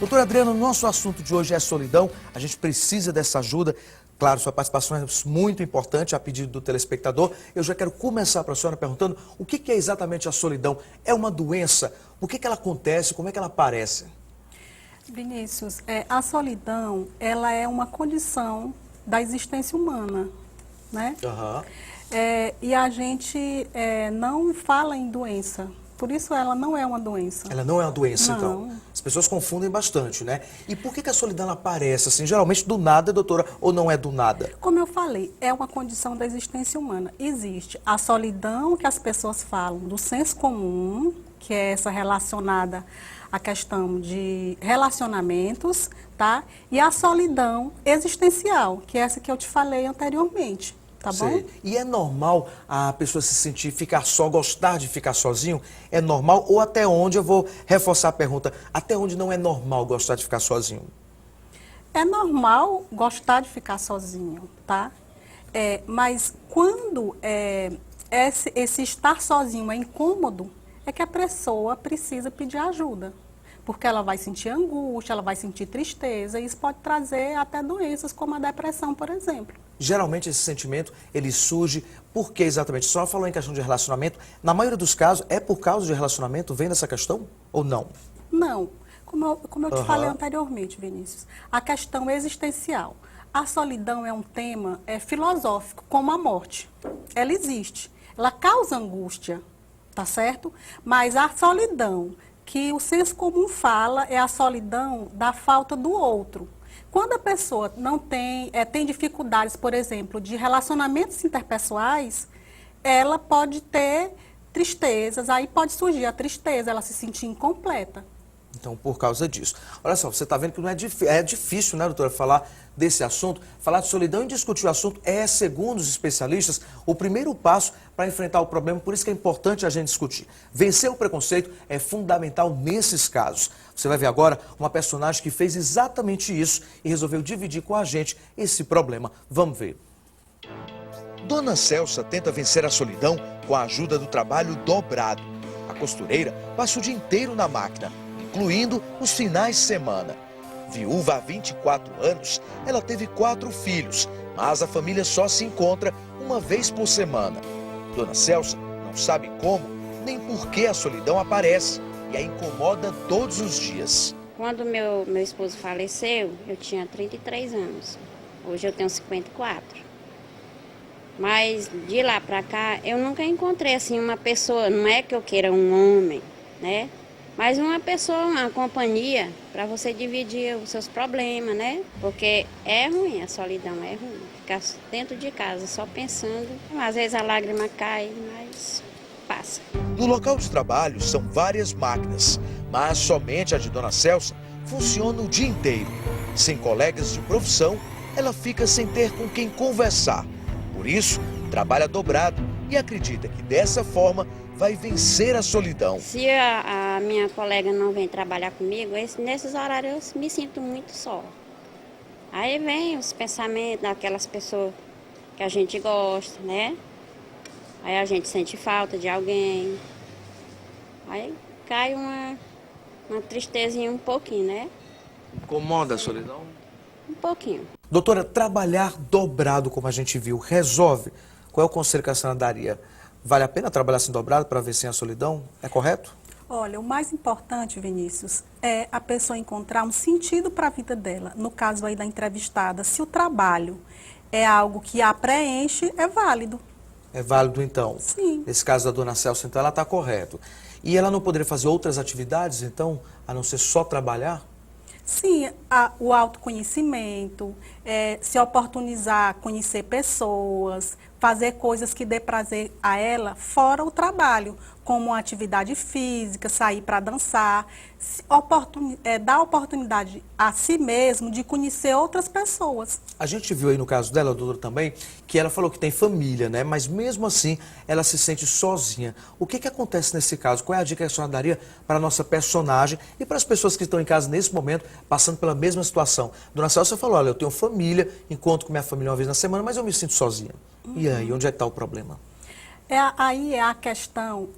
Doutora Adriana, o nosso assunto de hoje é solidão. A gente precisa dessa ajuda. Claro, sua participação é muito importante a pedido do telespectador. Eu já quero começar para a senhora perguntando o que é exatamente a solidão? É uma doença? Por que ela acontece? Como é que ela aparece? Vinícius, a solidão, ela é uma condição da existência humana, né? Aham. E a gente não fala em doença, por isso ela não é uma doença. Ela não é uma doença, Não. então? As pessoas confundem bastante, né? E por que a solidão aparece assim? Geralmente do nada, doutora, ou não é do nada? Como eu falei, é uma condição da existência humana. Existe a solidão que as pessoas falam do senso comum, que é essa relacionada à questão de relacionamentos, tá? E a solidão existencial, que é essa que eu te falei anteriormente, tá bom? Sei. E é normal a pessoa se sentir, ficar só, gostar de ficar sozinho? É normal? Ou até onde, eu vou reforçar a pergunta, até onde não é normal gostar de ficar sozinho? É normal gostar de ficar sozinho, tá? Mas quando esse estar sozinho é incômodo, é que a pessoa precisa pedir ajuda. Porque ela vai sentir angústia, ela vai sentir tristeza, e isso pode trazer até doenças como a depressão, por exemplo. Geralmente esse sentimento, ele surge por que exatamente? Só falou em questão de relacionamento, na maioria dos casos, é por causa de relacionamento, vem dessa questão ou não? Não. Como eu te falei anteriormente, Vinícius, a questão existencial. A solidão é um tema filosófico, como a morte. Ela existe. Ela causa angústia, tá certo? Mas a solidão que o senso comum fala é a solidão da falta do outro. Quando a pessoa não tem dificuldades, por exemplo, de relacionamentos interpessoais, ela pode ter tristezas, aí pode surgir a tristeza, ela se sentir incompleta. Então, por causa disso. Olha só, você está vendo que não é difícil, né, doutora, falar desse assunto. Falar de solidão e discutir o assunto é, segundo os especialistas, o primeiro passo para enfrentar o problema. Por isso que é importante a gente discutir. Vencer o preconceito é fundamental nesses casos. Você vai ver agora uma personagem que fez exatamente isso e resolveu dividir com a gente esse problema. Vamos ver. Dona Celsa tenta vencer a solidão com a ajuda do trabalho dobrado. A costureira passa o dia inteiro na máquina, incluindo os finais de semana. Viúva há 24 anos, ela teve 4 filhos, mas a família só se encontra uma vez por semana. Dona Celsa não sabe como nem por que a solidão aparece e a incomoda todos os dias. Quando meu esposo faleceu, eu tinha 33 anos. Hoje eu tenho 54. Mas de lá pra cá, eu nunca encontrei assim uma pessoa, não é que eu queira um homem, né? Mas uma pessoa, uma companhia, para você dividir os seus problemas, né? Porque é ruim, a solidão é ruim. Ficar dentro de casa só pensando, às vezes a lágrima cai, mas passa. No local de trabalho são várias máquinas, mas somente a de Dona Celsa funciona o dia inteiro. Sem colegas de profissão, ela fica sem ter com quem conversar. Por isso, trabalha dobrado e acredita que dessa forma vai vencer a solidão. Se a minha colega não vem trabalhar comigo, nesses horários eu me sinto muito só. Aí vem os pensamentos daquelas pessoas que a gente gosta, né? Aí a gente sente falta de alguém. Aí cai uma tristezinha um pouquinho, né? Incomoda a solidão? Um pouquinho. Doutora, trabalhar dobrado, como a gente viu, resolve? Qual é o conselho que a senhora daria? Vale a pena trabalhar assim dobrado para vencer a solidão? É correto? Olha, o mais importante, Vinícius, é a pessoa encontrar um sentido para a vida dela. No caso aí da entrevistada, se o trabalho é algo que a preenche, é válido. É válido então? Sim. Nesse caso da Dona Celsa, então ela está correto. E ela não poderia fazer outras atividades, então, a não ser só trabalhar? Sim, o autoconhecimento, se oportunizar, conhecer pessoas, fazer coisas que dê prazer a ela fora o trabalho, como uma atividade física, sair para dançar, dar oportunidade a si mesmo de conhecer outras pessoas. A gente viu aí no caso dela, doutora, também, que ela falou que tem família, né? Mas mesmo assim, ela se sente sozinha. O que acontece nesse caso? Qual é a dica que a senhora daria para a nossa personagem e para as pessoas que estão em casa nesse momento, passando pela mesma situação? Dona Celsa falou, olha, eu tenho família, encontro com minha família uma vez na semana, mas eu me sinto sozinha. E aí, onde é que está o problema? Aí é a questão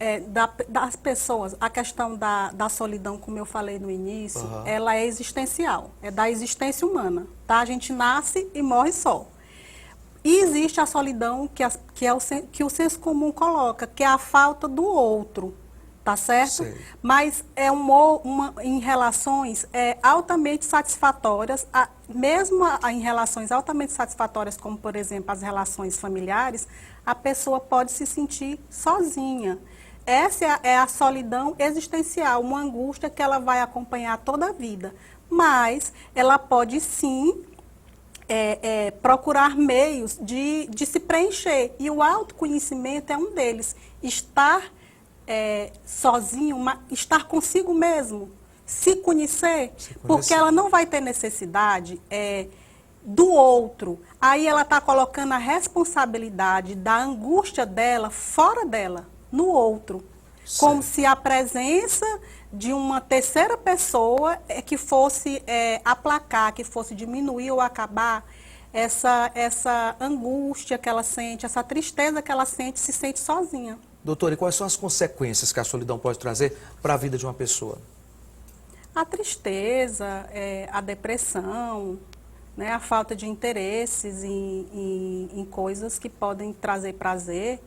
das pessoas, a questão da solidão, como eu falei no início, ela é existencial, é da existência humana, tá? A gente nasce e morre só. E existe a solidão que o senso comum coloca, que é a falta do outro, tá certo? Sei. Mas é em relações altamente satisfatórias, mesmo em relações altamente satisfatórias, como por exemplo as relações familiares, a pessoa pode se sentir sozinha. Essa é a solidão existencial, uma angústia que ela vai acompanhar toda a vida. Mas ela pode sim procurar meios de se preencher. E o autoconhecimento é um deles. Estar sozinho, estar consigo mesmo, se conhecer, porque ela não vai ter necessidade do outro. Aí ela está colocando a responsabilidade da angústia dela fora dela, no outro. Certo. Como se a presença de uma terceira pessoa que fosse aplacar, que fosse diminuir ou acabar essa angústia que ela sente, essa tristeza que ela sente, se sente sozinha. Doutora, e quais são as consequências que a solidão pode trazer para a vida de uma pessoa? A tristeza, a depressão, né, a falta de interesses em coisas que podem trazer prazer.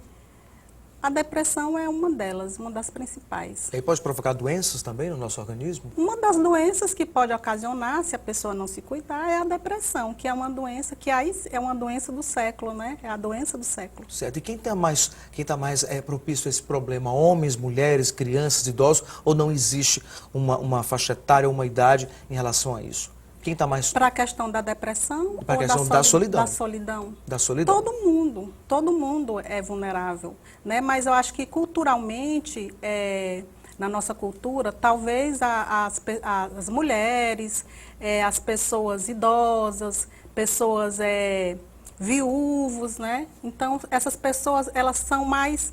A depressão é uma delas, uma das principais. E pode provocar doenças também no nosso organismo? Uma das doenças que pode ocasionar, se a pessoa não se cuidar, é a depressão, que é uma doença que aí é uma doença do século, né? É a doença do século. Certo. E quem tá mais propício a esse problema? Homens, mulheres, crianças, idosos? Ou não existe uma faixa etária, uma idade em relação a isso? Quem está mais... Para a questão da depressão ou da solidão? Da solidão. Da solidão. Todo mundo é vulnerável, né? Mas eu acho que culturalmente, na nossa cultura, talvez as mulheres, as pessoas idosas, pessoas viúvos, né? Então, essas pessoas, elas são mais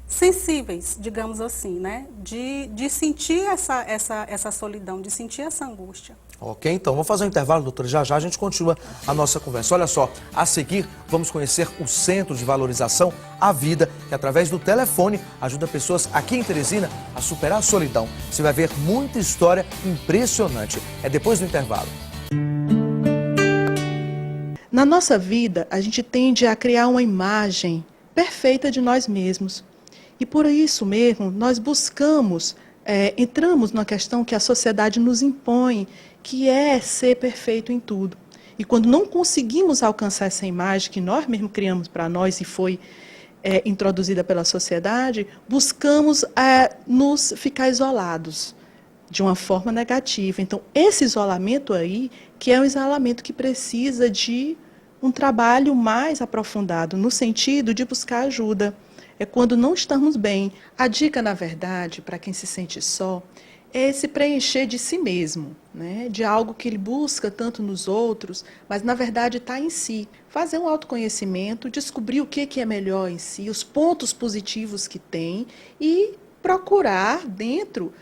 sensíveis, digamos assim, né? De sentir essa solidão, de sentir essa angústia. Ok, então vamos fazer um intervalo, doutora. Já a gente continua a nossa conversa. Olha só, a seguir vamos conhecer o Centro de Valorização à Vida, que através do telefone ajuda pessoas aqui em Teresina a superar a solidão. Você vai ver muita história impressionante. É depois do intervalo. Na nossa vida, a gente tende a criar uma imagem perfeita de nós mesmos. E por isso mesmo, nós buscamos, entramos numa questão que a sociedade nos impõe, que é ser perfeito em tudo. E quando não conseguimos alcançar essa imagem que nós mesmos criamos para nós e foi introduzida pela sociedade, buscamos nos ficar isolados de uma forma negativa. Então, esse isolamento aí, que é um isolamento que precisa de um trabalho mais aprofundado, no sentido de buscar ajuda. É quando não estamos bem. A dica, na verdade, para quem se sente só, é se preencher de si mesmo, né? De algo que ele busca tanto nos outros, mas na verdade está em si. Fazer um autoconhecimento, descobrir o que é melhor em si, os pontos positivos que tem e procurar dentro,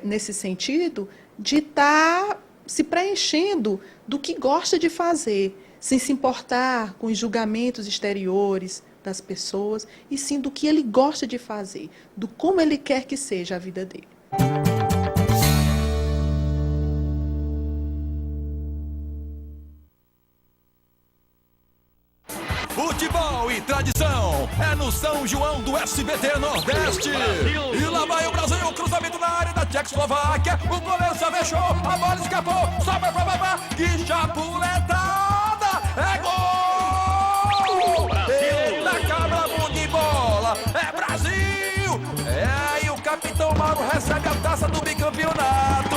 nesse sentido, de estar se preenchendo do que gosta de fazer, sem se importar com os julgamentos exteriores das pessoas, e sim do que ele gosta de fazer, do como ele quer que seja a vida dele. Futebol e tradição é no São João do SBT Nordeste. E lá vai o Brasil, cruzamento na área da Tchecoslováquia. O goleiro só fechou, a bola escapou, sobe pra babá, que chapuletada, é gol! Eita, cabra, bom de bola, é Brasil! E o capitão Mauro recebe a taça do bicampeonato.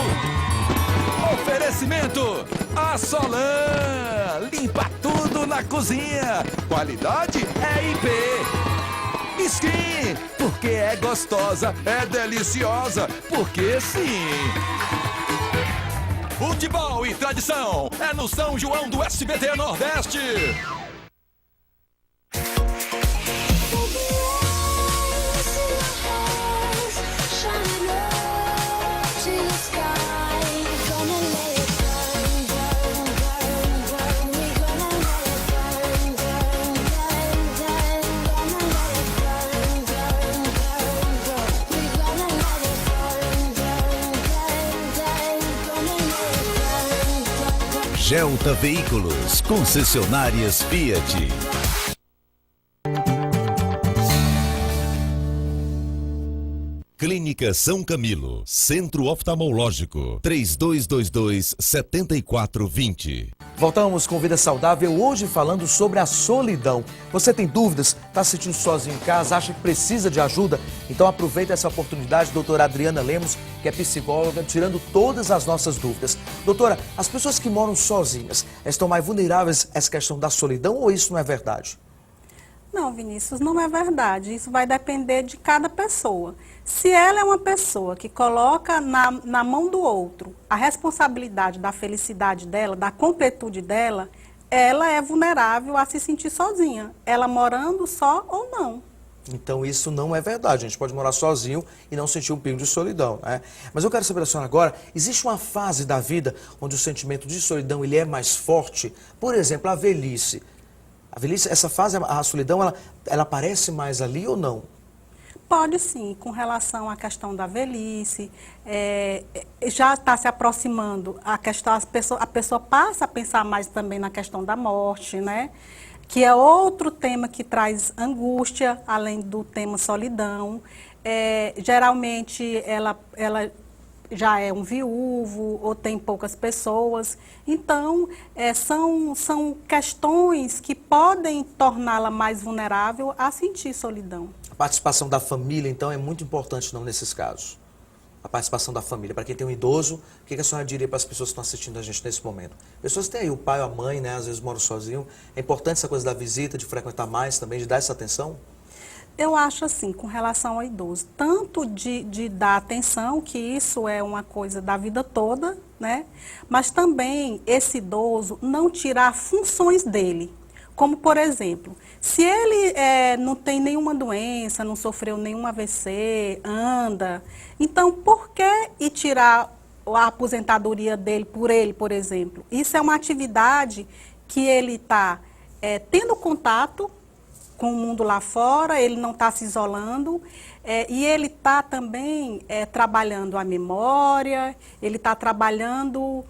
Oferecimento a Solan, limpa tudo na cozinha, qualidade é IP. Skin, porque é gostosa, é deliciosa, porque sim. Futebol e tradição é no São João do SBT Nordeste. Gelta Veículos, concessionárias Fiat. Clínica São Camilo, Centro Oftalmológico, 3222-7420. Voltamos com Vida Saudável, hoje falando sobre a solidão. Você tem dúvidas? Está se sentindo sozinho em casa? Acha que precisa de ajuda? Então aproveita essa oportunidade, doutora Adriana Lemos, que é psicóloga, tirando todas as nossas dúvidas. Doutora, as pessoas que moram sozinhas estão mais vulneráveis a essa questão da solidão ou isso não é verdade? Não, Vinícius, não é verdade. Isso vai depender de cada pessoa. Se ela é uma pessoa que coloca na mão do outro a responsabilidade da felicidade dela, da completude dela, ela é vulnerável a se sentir sozinha, ela morando só ou não. Então isso não é verdade, a gente pode morar sozinho e não sentir um pingo de solidão, né? Mas eu quero saber da senhora agora, existe uma fase da vida onde o sentimento de solidão ele é mais forte? Por exemplo, a velhice. A velhice, essa fase, a solidão, ela aparece mais ali ou não? Pode sim, com relação à questão da velhice, já está se aproximando a questão, a pessoa passa a pensar mais também na questão da morte, né? Que é outro tema que traz angústia, além do tema solidão. Geralmente ela já é um viúvo ou tem poucas pessoas. Então, são questões que podem torná-la mais vulnerável a sentir solidão. A participação da família, então, é muito importante não nesses casos. A participação da família. Para quem tem um idoso, o que a senhora diria para as pessoas que estão assistindo a gente nesse momento? Pessoas que têm aí o pai ou a mãe, né? Às vezes moram sozinho. É importante essa coisa da visita, de frequentar mais também, de dar essa atenção? Eu acho assim, com relação ao idoso, tanto de dar atenção, que isso é uma coisa da vida toda, né? Mas também esse idoso não tirar funções dele. Como, por exemplo, se ele não tem nenhuma doença, não sofreu nenhum AVC, anda, então por que ir tirar a aposentadoria dele, por exemplo? Isso é uma atividade que ele está tendo contato com o mundo lá fora, ele não está se isolando, e ele está também trabalhando a memória, ele está trabalhando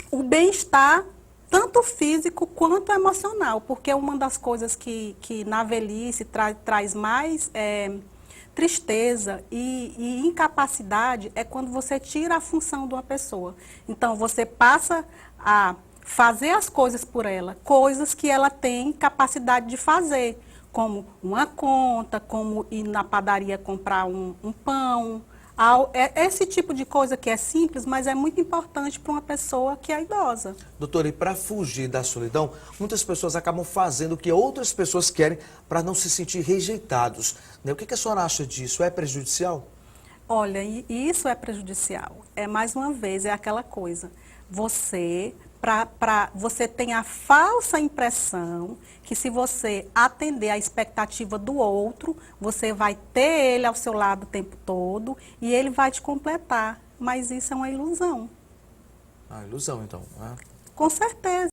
o bem-estar, tanto físico quanto emocional, porque uma das coisas que na velhice traz mais tristeza e incapacidade é quando você tira a função de uma pessoa. Então, você passa a fazer as coisas por ela, coisas que ela tem capacidade de fazer, como uma conta, como ir na padaria comprar um pão. Esse tipo de coisa que é simples, mas é muito importante para uma pessoa que é idosa. Doutora, e para fugir da solidão, muitas pessoas acabam fazendo o que outras pessoas querem para não se sentir rejeitados, né? O que a senhora acha disso? É prejudicial? Olha, e isso é prejudicial. Mais uma vez, é aquela coisa. Você tem a falsa impressão que se você atender à expectativa do outro, você vai ter ele ao seu lado o tempo todo e ele vai te completar. Mas isso é uma ilusão. Ah, ilusão então, né? Com certeza.